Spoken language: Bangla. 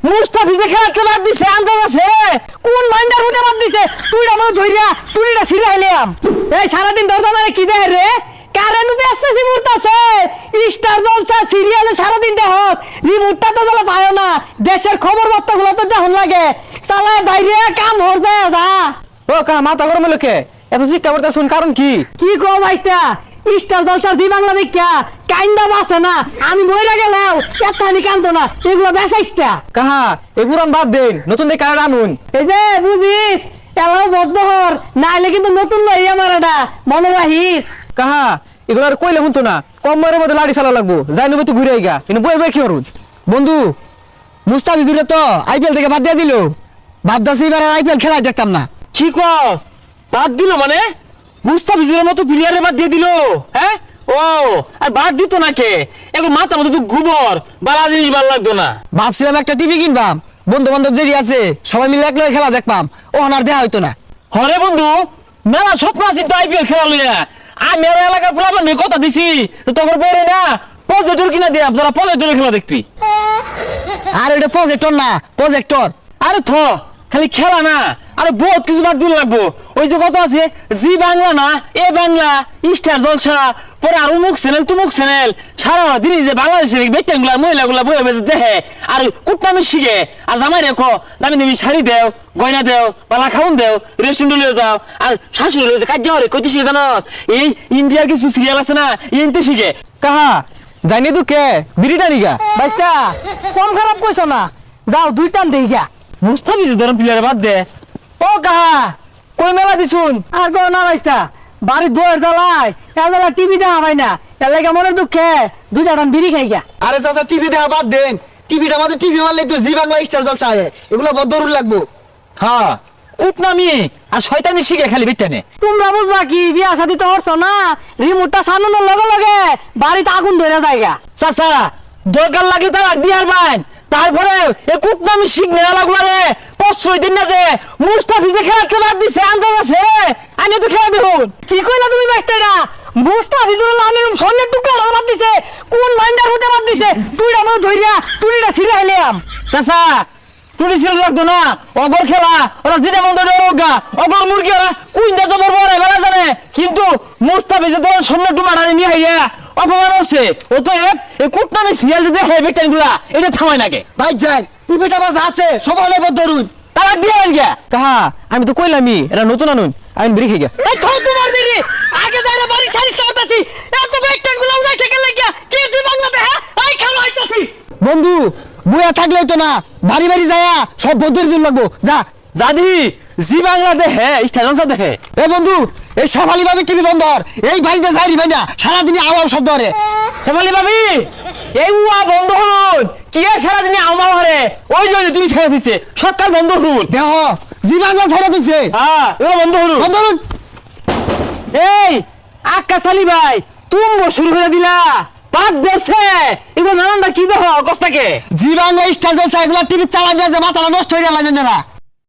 মুস্তাফিজে খেলাতে বাদ দিছে আন্দাজ আছে কোন লাইনটার মধ্যে বাদ দিছে তুই আমার ধইরা তুইটা ছিড়ে হইলাম এই সারাদিন ধরে মানে কি দেখ রে কারেন্ট ব্যস্ত রিমোট আছে স্টার জলসা সিরিয়ালে সারাদিন দেখস রিমোটটা তো জ্বালা পায় না দেশের খবর বার্তাগুলো তো দেখুন লাগে চালায় বাইরে কাম হর যায় যা ও কা মাথা গরম লোকে এত শিক্ষা করতে শুন কারণ কি কি কো ভাইস্তা স্টার জলসা দি বাংলা দেখা কাইন্দা বাসে না আমি মইরা গেলাম এতখানি কান্দো না এগুলো বেসাইস্তা কাহা এগুরান বাদ দেন নতুন দেখে কারণ আনুন এই যে বুঝিস এলাও বদ্ধহর নাইলে কিন্তু নতুন লই আমার এটা মনে রাখিস কাহা এগুলো আর কইলে শুনতো না কম মারের মধ্যে লাড়ি চালা লাগবো যাই নেবে তুই ঘুরে আইগা কিন্তু বই বই কি করুন বন্ধু মুস্তাফিজুরে তো আইপিএল থেকে বাদ দিয়ে দিল ভাবতাছি এবার আইপিএল খেলাই দেখতাম না। কি কস বাদ দিল মানে মুস্তাফিজের মতো প্লেয়ারের বাদ দিয়ে দিল হ্যাঁ ও আর বাদ দিত না কে এখন মাথা মতো তো গোবর বালা জিনিস ভালো লাগতো না। ভাবছিলাম একটা টিভি কিনবাম বন্ধু বান্ধব যেরি আছে সবাই মিলে এক লগে খেলা দেখবাম ও আর দেয়া হইতো না। হরে বন্ধু মেলা স্বপ্ন আছে তো আইপিএল খেলা লইয়া আমি আর এলাকার প্লাবন কথা দিছি তো তোমার পরে না প্রজেক্টর কিনা দিয়ে আপনারা প্রজেক্টরের খেলা দেখবি। আর এটা প্রজেক্টর না প্রজেক্টর। আরে থ খালি খেলা না আরে বহুত কিছু বাদ দিল লাগবো ওই যে কত আছে জি বাংলা না এ বাংলা স্টার জলসা পরে আর মুখ চ্যানেল তুমুক চ্যানেল সারা দিন যে বাংলাদেশের বেটাগুলা মহিলাগুলা বয়ে বেঁচে দেখে আর কুটনামি শিখে আর জামাই রেখো দামি দামি শাড়ি দেও গয়না দেও বালা খাউন দেও রেস্টুরেন্টে লিয়ে যাও আর শাশুড়ি রয়েছে কাজ যাও রে কইতে শিখে জানোস এই ইন্ডিয়ার কিছু সিরিয়াল আছে না ইনতে শিখে। কাহা জানি তো কে বিড়িটা নিগা ভাইস্তা কোন খারাপ কইছো না যাও দুই টান দেই গা মুস্তাফিজ ধরুন প্লেয়ার বাদ দে ও কাহা কই মেলা দিছুন আর গো না ভাইস্তা বাড়ির বউয়ের জ্বালায় এ টিভি দেখা হয় না এর লাগে মনের দুঃখে দুইটা টান বিড়ি খাই গা। আরে চাচা টিভি দেখা বাদ দেন টিভিটা আমাদের টিভি মারলে তো জি বাংলা স্টার জলসা আয় এগুলো বড় দরুন লাগবো। হ্যাঁ কুটনামি আর শয়তানি শিখে খালি বেটানে। তোমরা বুঝবা কি বিয়া শাদি তো হরছো না রিমোটটা সামনের লগে লগে বাড়িতে আগুন ধরে যায়গা। চাচা দরকার লাগলে তারা বিহার বাইন তারপরে এ কুটনামি শিখ নেওয়া লাগলো রে প্রশ্রয় দিন না যে মুস্তাফিজে খেলাতে বাদ দিছে আন্দাজ আছে আনি তো খেলা দেখুন। কি কইলা তুমি বাইস্তাইরা মুস্তাফিজুর লানের সন্নের টুকরা বাদ দিছে কোন লাইনটার মধ্যে বাদ দিছে তুই আমার ধইরা তুইটা ছিড়ে হইলাম। চাচা টুটি ছিল লাগতো না অগর খেলা ওরা যেটা মন্দ রোগা অগর মুরগি ওরা কুইন্টা তো বড় বড় বেলা জানে কিন্তু মুস্তাফিজে তো সন্নের টুমাটা নিয়ে হইয়া অপমান হচ্ছে ও তো এই কুটনামি সিরিয়াল যে দেখে বেটানগুলা এটা থামায় নাকি ভাই যাই টিভিটা বাস আছে সবাই বড় দরুন তারা দিয়ে গিয়া কাহা আমি তো কইলামই এটা নতুন আনুন আমি বিড়ি খাই গা এই থই তোমার বিড়ি আগে যাইরা বাড়ি সারি করতেছি এত বেকটেন গুলো উড়াইছে কেন লাগিয়া কি জি বাংলাতে হ্যাঁ আই খালো আইতাছি। বন্ধু বুয়া থাকলে তো না বাড়ি বাড়ি যায়া সব বন্ধুর দিন লাগবো যা। জাদি জি বাংলা দেখে স্টেশন দেখে এ বন্ধু এই সাফালি ভাবি টিভি বন্ধ কর এই বাড়িতে যাই ভাই না সারাদিনে আওয়াজ শব্দ করে। হেমালি ভাবি এই উয়া বন্ধ হল কি আর সারাদিনে আমার ঘরে ওই যে তুমি ছেড়ে দিছে সকাল বন্ধ হল দেহ জি বাংলা ছাড়া দিছে হ্যাঁ এগুলো বন্ধ হল বন্ধ করুন। এই আকাশ আলী ভাই তুমি শুরু করে দিলা বাদ দেছে এগুলো নানানটা কি দেখো কষ্টাকে জি বাংলা স্টার জলসা এগুলো টিভি চালাবে যে মাথাটা নষ্ট হয়ে গেল না